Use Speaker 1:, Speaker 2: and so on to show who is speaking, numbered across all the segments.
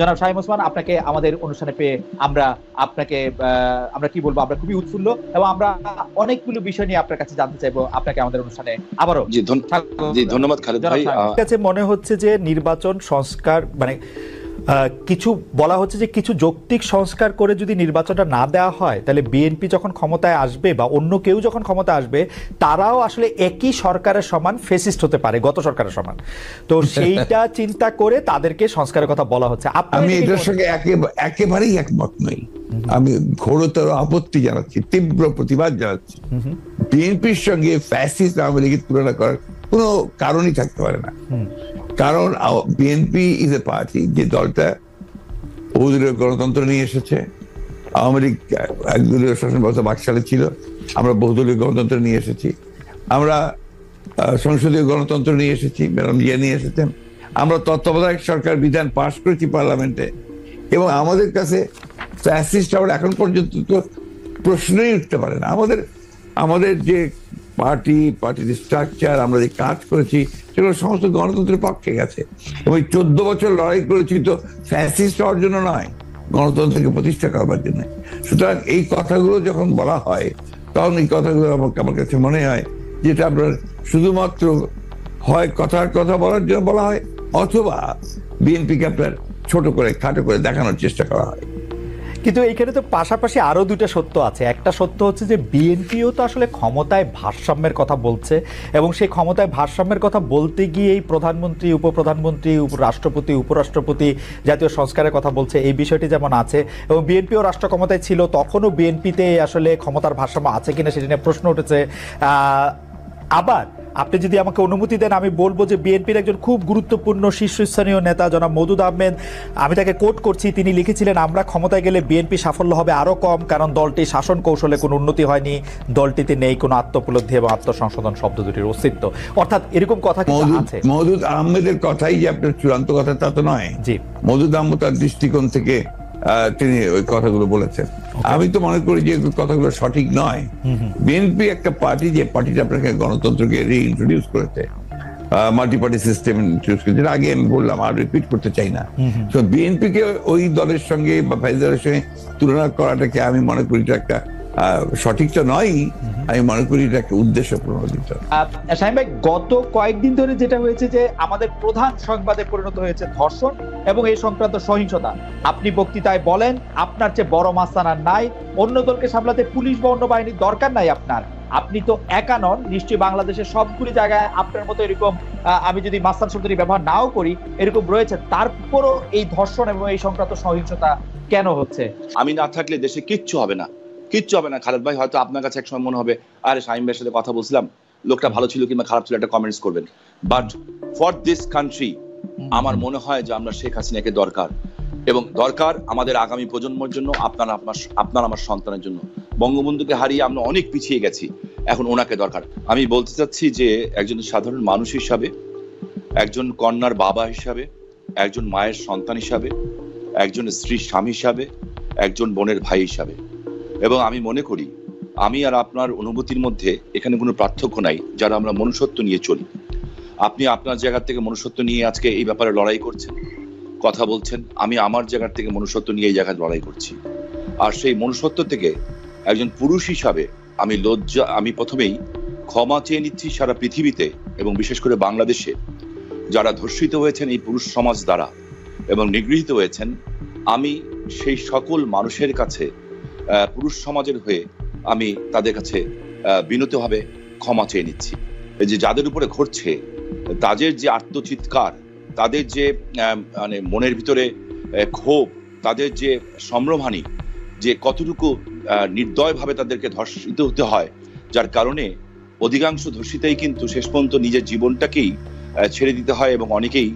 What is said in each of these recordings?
Speaker 1: জনাব শামীম ওসমান, আপনাকে আমাদের অনুষ্ঠানে পেয়ে আমরা আপনাকে আমরা কি বলবো, আমরা খুবই উৎফুল্ল এবং আমরা অনেকগুলো বিষয় নিয়ে আপনার কাছে জানতে চাইবো। আপনাকে আমাদের অনুষ্ঠানে আবারও
Speaker 2: জি ধন্যবাদ খালেদ ভাই।
Speaker 3: কাছে মনে হচ্ছে যে নির্বাচন সংস্কার মানে কিছু বলা হচ্ছে যে কিছু যৌক্তিক সংস্কার করে যদি নির্বাচনটা না দেওয়া হয় তাহলে বিএনপি যখন ক্ষমতায় আসবে বা অন্য কেউ যখন ক্ষমতায় আসবে তারাও আসলে একই সরকারের সমান ফেসিস্ট হতে পারে, গত সরকারের সমান। তো সেইটা চিন্তা করে তাদেরকে সংস্কারের কথা বলা হচ্ছে।
Speaker 4: আমি এটার সঙ্গে একেবারেই একমত নই। আমি ঘোরতর আপত্তি জানাচ্ছি, তীব্র প্রতিবাদ জানাচ্ছি। বিএনপির সঙ্গে ফ্যাসিস্ট আওয়ামী লীগের তুলনা করার কোনো কারণই থাকতে পারে না। কারণ বিএনপি ইজ এ পার্টি, যে দলটা বহুদলীয় গণতন্ত্র নিয়ে এসেছে। আওয়ামী লীগ একদলীয় শাসন ব্যবস্থা 22 সালে ছিল, আমরা বহুদলীয় গণতন্ত্র নিয়ে এসেছি। আমরা সংসদীয় গণতন্ত্র নিয়ে এসেছি, ম্যাডাম জিয়া নিয়ে এসেছেন। আমরা তত্ত্বাবধায়ক সরকার বিধান পাশ করেছি পার্লামেন্টে, এবং আমাদের কাছে ফ্যাসিস্ট আবার এখন পর্যন্ত তো প্রশ্নই উঠতে পারে না। আমাদের যে পার্টির স্ট্রাকচার, আমরা যে কাজ করেছি সেগুলো সমস্ত গণতন্ত্রের পক্ষে গেছে, এবং 14 বছর লড়াই করেছি তো ফ্যাসিস্ট হওয়ার জন্য নয়, গণতন্ত্রকে প্রতিষ্ঠা করবার জন্য। সুতরাং এই কথাগুলো যখন বলা হয় তখন এই কথাগুলো আমার কাছে মনে হয় যেটা আপনার শুধুমাত্র হয় কথার কথা বলার জন্য বলা হয়, অথবা বিএনপিকে আপনার ছোট করে খাটো করে দেখানোর চেষ্টা করা হয়।
Speaker 3: কিন্তু এইখানে তো পাশাপাশি আরো দুইটা সত্য আছে। একটা সত্য হচ্ছে যে বিএনপিও তো আসলে ক্ষমতায় ভারসাম্যের কথা বলছে, এবং সেই ক্ষমতায় ভারসাম্যের কথা বলতে গিয়ে এই প্রধানমন্ত্রী, উপপ্রধানমন্ত্রী, রাষ্ট্রপতি, উপরাষ্ট্রপতি জাতীয় সংস্কারের কথা বলছে। এই বিষয়টি যেমন আছে, এবং বিএনপিও রাষ্ট্র ক্ষমতায় ছিল, তখনও বিএনপিতে আসলে ক্ষমতার ভারসাম্য আছে কিনা সেটা নিয়ে প্রশ্ন উঠেছে। আবার আপনি যদি আমাকে অনুমতি দেন, আমি বলবো যে বিএনপির একজন খুব গুরুত্বপূর্ণ শীর্ষস্থানীয় নেতা জনাব মওদুদ আহমেদ, আমি তাকে কোট করছি, তিনি লিখেছিলেন, আমরা ক্ষমতায় গেলে বিএনপি সাফল্য হবে আরও কম, কারণ দলটি শাসন কৌশলে কোনো উন্নতি হয়নি, দলটিতে নেই কোনো আত্মোপলব্ধি এবং আত্মসংশোধন শব্দ দুটির অস্তিত্ব। অর্থাৎ এরকম কথা কিন্তু আছে।
Speaker 4: মওদুদ আহমেদের কথাই যে আপনার চূড়ান্ত কথা তা তো নয়।
Speaker 3: জি,
Speaker 4: মওদুদ আহমেদ তার দৃষ্টিকোণ থেকে তিনি ওই কথাগুলো বলেছেন। আমি তো মনে করি যে কথাগুলো সঠিক নয়। বিএনপি একটা পার্টি, যে পার্টিটা আপনাকে গণতন্ত্রকে রিইন্ট্রোডিউস করেছে, মাল্টি পার্টি সিস্টেম ইন্ট্রোডিউস করেছে, যেটা আগে আমি বললাম, আর রিপিট করতে চাই না। তো বিএনপিকে ওই দলের সঙ্গে বা ফেডারেশনের সঙ্গে তুলনা করাটাকে আমি মনে করি এটা একটা সঠিক তো নয়। আমি মনে করি এটা একটা উদ্দেশ্য প্রণোদিত।
Speaker 1: শামীম ভাই, গত কয়েকদিন ধরে যেটা হয়েছে যে আমাদের প্রধান সংবাদে পরিণত হয়েছে ধর্ষণ এবং এই সংক্রান্ত সহিংসতা। আপনি বক্তৃতায় বলেন আপনার চেয়ে বড় মাস্তান আর নাই, অন্য দলকে সামলাতে পুলিশ বা অন্য বাহিনীর দরকার নাই আপনার। আপনি তো একা নন, নিশ্চয়ই বাংলাদেশের সবগুলি জায়গায় আপনার মতো এরকম, আমি যদি মাস্তান শব্দটি ব্যবহার নাও করি, এরকম রয়েছে। তারপরও এই ধর্ষণ এবং এই সংক্রান্ত সহিংসতা কেন হচ্ছে?
Speaker 2: আমি না থাকলে দেশে কিচ্ছু হবে না, কিচ্ছু হবে না খালেদ ভাই। হয়তো আপনার কাছে একসময় মনে হবে, আরে শামীম ভাইয়ের সাথে কথা বলছিলাম, লোকটা ভালো ছিল কিংবা খারাপ ছিল একটা কমেন্টস করবেন, বাট ফর দিস কান্ট্রি আমার মনে হয় যে আমরা শেখ হাসিনাকে দরকার, এবং দরকার আমাদের আগামী প্রজন্মের জন্য, আপনার আমার সন্তানের জন্য। বঙ্গবন্ধুকে হারিয়ে আমরা অনেক পিছিয়ে গেছি, এখন ওনাকে দরকার। আমি বলতে চাচ্ছি যে একজন সাধারণ মানুষ হিসাবে, একজন কন্যার বাবা হিসাবে, একজন মায়ের সন্তান হিসাবে, একজন স্ত্রীর স্বামী হিসাবে, একজন বোনের ভাই হিসাবে, এবং আমি মনে করি আমি আর আপনার অনুভূতির মধ্যে এখানে কোনো পার্থক্য নাই, যারা আমরা মনুষ্যত্ব নিয়ে চলি। আপনি আপনার জায়গা থেকে মনুষ্যত্ব নিয়ে আজকে এই ব্যাপারে লড়াই করছেন, কথা বলছেন, আমি আমার জায়গা থেকে মনুষ্যত্ব নিয়ে এই জায়গায় লড়াই করছি। আর সেই মনুষ্যত্ব থেকে একজন পুরুষ হিসাবে আমি প্রথমেই ক্ষমা চেয়ে নিচ্ছি সারা পৃথিবীতে, এবং বিশেষ করে বাংলাদেশে যারা ধর্ষিত হয়েছেন এই পুরুষ সমাজ দ্বারা এবং নিগৃহীত হয়েছেন। আমি সেই সকল মানুষের কাছে, পুরুষ সমাজের হয়ে আমি তাদের কাছে বিনীতভাবে ক্ষমা চেয়ে নিচ্ছি। যে যাদের উপরে ঘটছে, তাদের যে আত্মচিৎকার, তাদের যে মানে মনের ভিতরে ক্ষোভ, তাদের যে সম্ভ্রমহানি, যে কতটুকু নির্দয়ভাবে তাদেরকে ধর্ষিত হতে হয়, যার কারণে অধিকাংশ ধর্ষিতাই কিন্তু শেষ পর্যন্ত নিজের জীবনটাকেই ছেড়ে দিতে হয়, এবং অনেকেই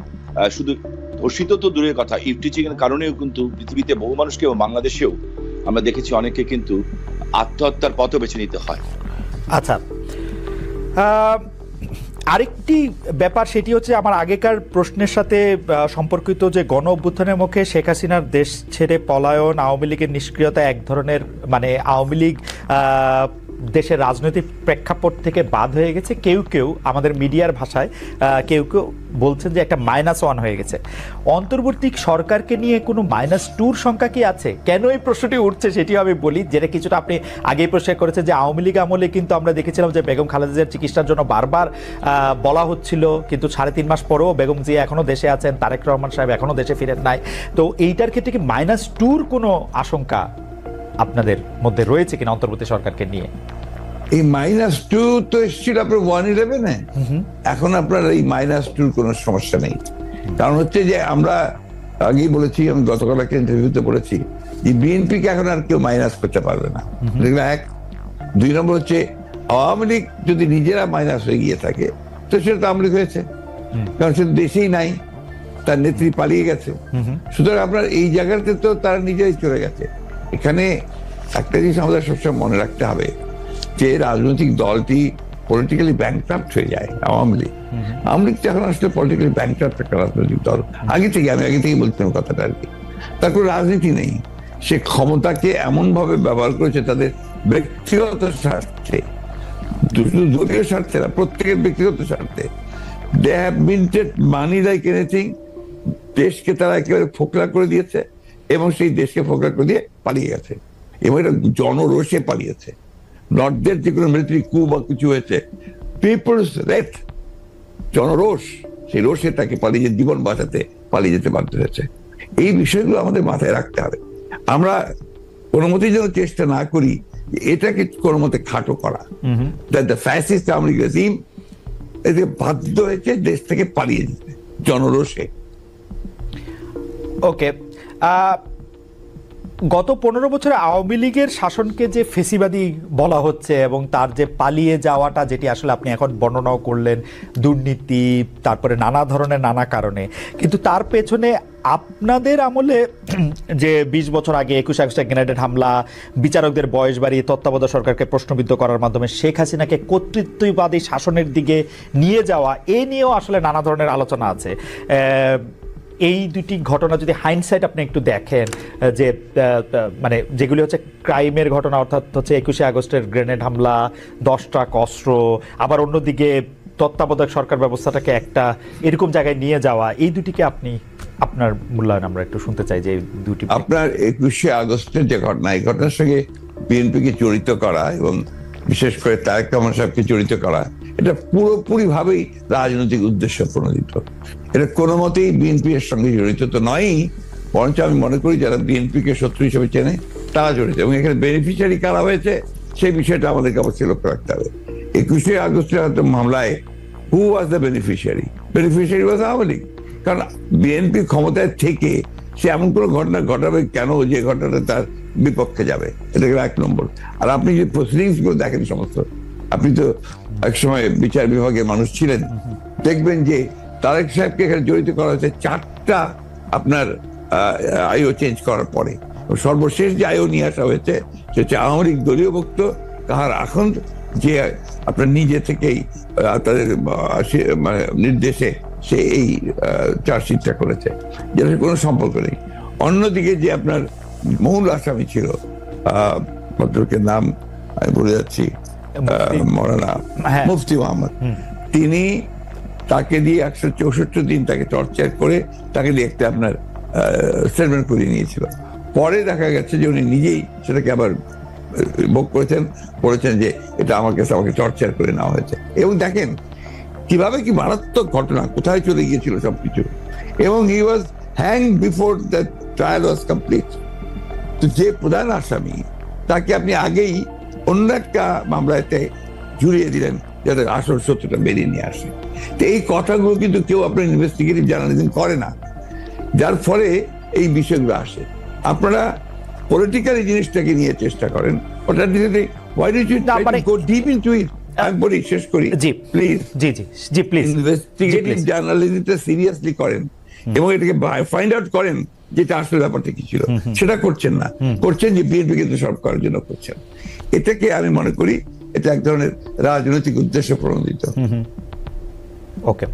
Speaker 2: শুধু ধর্ষিত তো দূরের কথা, ইভটিজিং এর কারণেও কিন্তু পৃথিবীতে বহু মানুষকে, এবং বাংলাদেশেও আমরা দেখেছি অনেকে কিন্তু আত্মহত্যার পথ বেছে নিতে হয়।
Speaker 3: আচ্ছা, আরেকটি ব্যাপার সেটি হচ্ছে আমার আগেকার প্রশ্নের সাথে সম্পর্কিত, যে গণ অভ্যুত্থানের মুখে শেখ হাসিনার দেশ ছেড়ে পলায়ন, আওয়ামী লীগের নিষ্ক্রিয়তা, এক ধরনের মানে আওয়ামী লীগ দেশের রাজনৈতিক প্রেক্ষাপট থেকে বাদ হয়ে গেছে, কেউ কেউ আমাদের মিডিয়ার ভাষায় কেউ কেউ বলছেন যে একটা -1 হয়ে গেছে। অন্তর্বর্তী সরকারকে নিয়ে কোনো -2 সংখ্যা কি আছে? কেন এই প্রশ্নটি উঠছে সেটিও আমি বলি, যেটা কিছুটা আপনি আগেই প্রশ্ন করেছেন যে আওয়ামী লীগ আমলে কিন্তু আমরা দেখেছিলাম যে বেগম খালেদা জিয়ার চিকিৎসার জন্য বারবার বলা হচ্ছিল, কিন্তু 3.5 মাস পরেও বেগম জিয়া এখনো দেশে আছেন, তারেক রহমান সাহেব এখনো দেশে ফিরেন নাই। তো এইটার ক্ষেত্রে কি -2 কোনো আশঙ্কা আপনাদের মধ্যে রয়েছে কিনা অন্তর্বর্তী সরকারকে নিয়ে?
Speaker 4: এই -2 তো এসেছিল আপনার 111-এ, এখন আপনার এই -2 কোনো সমস্যা নেই। কারণ হচ্ছে যে আমরা আগেই বলেছি, আমি গতকাল একটা ইন্টারভিউতে বলেছি যে বিএনপিকে এখন আর কেউ মাইনাস করতে পারবে না। এক, 2 নম্বর হচ্ছে আওয়ামী লীগ যদি নিজেরা মাইনাস হয়ে গিয়ে থাকে তো সেটা তো আওয়ামী লীগ হয়েছে, কারণ সে দেশেই নাই, তার নেত্রী পালিয়ে গেছে। সুতরাং আপনার এই জায়গাতে তো তারা নিজেই চলে গেছে। এখানে একটা জিনিস আমাদের সবসময় মনে রাখতে হবে যে রাজনৈতিক দলটি পলিটিক্যালি ব্যাংক্রাফট হয়ে যায়। আওয়ামী লীগ এখন আসলে পলিটিক্যালি ব্যাংক্রাফট একটা রাজনৈতিক দল। আমি আগে থেকে বলতাম কথাটা আর কি। তার কোনো রাজনীতি নেই, সে ক্ষমতাকে এমন ভাবে ব্যবহার করেছে তাদের ব্যক্তিগত স্বার্থে, দলীয় স্বার্থে না, প্রত্যেকের ব্যক্তিগত স্বার্থে। They have minted money like anything. দেশকে তারা একেবারে ফোকলা করে দিয়েছে এবং সেই দেশকে ফোকলা করে দিয়ে পালিয়ে গেছে, এবং এটা জনরোষে পালিয়েছে। নর্থের যে কোনো মিলিটারি কু বা কিছু হয়েছে, পিপলস রেট, জনরোষ, সেই রোষে তাকে পালিয়ে জীবন বাঁচাতে পালিয়ে যেতে বাধ্য হয়েছে। এই বিষয়গুলো আমাদের মাথায় রাখতে হবে। আমরা কোনো মতেই যেন চেষ্টা না করি এটাকে কোনো মতে খাটো করা। The fascist Awami League regime এতে বাধ্য হয়েছে দেশ থেকে পালিয়ে যেতে জনরোষে।
Speaker 3: ওকে, গত 15 বছরে আওয়ামী লীগের শাসনকে যে ফেসিবাদী বলা হচ্ছে এবং তার যে পালিয়ে যাওয়াটা, যেটি আসলে আপনি এখন বর্ণনাও করলেন, দুর্নীতি, তারপরে নানা ধরনের নানা কারণে, কিন্তু তার পেছনে আপনাদের আমলে যে 20 বছর আগে 21 আগস্টে গ্রেনেড হামলা, বিচারকদের বয়স বাড়িয়ে তত্ত্বাবধায়ক সরকারকে প্রশ্নবিদ্ধ করার মাধ্যমে শেখ হাসিনাকে কর্তৃত্ববাদী শাসনের দিকে নিয়ে যাওয়া, এ নিয়েও আসলে নানা ধরনের আলোচনা আছে। এই দুটি ঘটনা যদি হাইন্ডসাইট আপনি একটু দেখেন, যে মানে যেগুলি হচ্ছে ক্রাইমের ঘটনা, অর্থাৎ হচ্ছে 21 আগস্টের গ্রেনেড হামলা, 10 ট্রাক অস্ত্র, আবার অন্যদিকে তত্ত্বাবধায়ক সরকার ব্যবস্থাটাকে একটা এরকম জায়গায় নিয়ে যাওয়া, এই দুটিকে আপনি আপনার মূল্যায়ন আমরা একটু শুনতে চাই। যে দুটি
Speaker 4: আপনার 21 আগস্টের যে ঘটনা, এই ঘটনার সঙ্গে বিএনপিকে জড়িত করা এবং বিশেষ করে তারেক রহমান সাহেবকে জড়িত করা, এটা পুরোপুরি ভাবেই রাজনৈতিক উদ্দেশ্য প্রণোদিত। এটা কোনো মতেই বিএনপি এর সঙ্গে জড়িত তো নয়ই, বরঞ্চ আমি মনে করি যারা বিএনপিকে শত্রু হিসেবে চেনে তারা জড়িত, এবং এখানে বেনিফিশিয়ারি কারা হয়েছে সেই বিষয়টা আমাদেরকে অবশ্যই লক্ষ্য রাখতে হবে। 21 আগস্টের মামলায় who was the beneficiary? Beneficiary was Awami League. কারণ বিএনপি ক্ষমতায় থেকে সে এমন কোনো ঘটনা ঘটাবে কেন যে ঘটনাটা তার বিপক্ষে যাবে? এটা 1 নম্বর। আর আপনি যে প্রসিডিংস গুলো দেখেন সমস্ত, আপনি তো একসময় বিচার বিভাগের মানুষ ছিলেন, দেখবেন যে তারেক সাহেবকে এখানে জড়িত করা হয়েছে 4টা আপনার আইও চেঞ্জ করার পরে। সর্বশেষ যে আইও নিয়ে আসা হয়েছে সে হচ্ছে আওয়ামী লীগ দলীয় ভুক্ত কাহার এখন যে আপনার নিজে থেকেই তাদের মানে নির্দেশে সে এই চার্জশিটটা করেছে, যেটা কোনো সম্পর্ক নেই। অন্যদিকে যে আপনার মূল আসামি ছিল, ভদ্রলোকের নাম আমি বলে যাচ্ছি, মৌলানা মুফতি মোহাম্মদ, তিনি তাকে দিয়ে 164 দিন তাকে টর্চার করে তাকে দিয়ে একটা আপনার স্টেটমেন্ট করিয়ে নিয়েছিল। পরে দেখা গেছে যে উনি নিজেই সেটাকে আবার ভোগ করেছেন, বলেছেন যে এটা আমাকে টর্চার করে নেওয়া হয়েছে। এবং দেখেন কিভাবে কি মারাত্মক ঘটনা, কোথায় চলে গিয়েছিল সবকিছু। এবং he was hanged before the trial was complete. তো যে প্রধান আসামি তাকে আপনি আগেই অন্য একটা মামলাতে জুড়িয়ে দিলেন যাতে আসল সত্যটা বেরিয়ে নিয়ে আসে। তো এই কথাগুলো কিন্তু কেউ আপনার ইনভেস্টিগেটিভ জার্নালিজম করে না, যার ফলে এই বিষয়গুলো আসে। আপনারা পলিটিক্যাল জিনিসটাকে নিয়ে চেষ্টা করেন, ওটা why did you try to go deep into it? আমি বলি, শেষ করি প্লিজ।
Speaker 3: জি প্লিজ
Speaker 4: ইনভেস্টিগেটিভ জার্নালিজমটা সিরিয়াসলি করেন এবং এটাকে ফাইন্ড আউট করেন যেটা আসলে ব্যাপারটা কি ছিল। সেটা করছেন না, করছেন যে বিএনপি কিন্তু সব করার জন্য করছেন। এটাকে আমি মনে করি এটা এক ধরনের রাজনৈতিক উদ্দেশ্য প্রণোদিত।
Speaker 3: ওকে।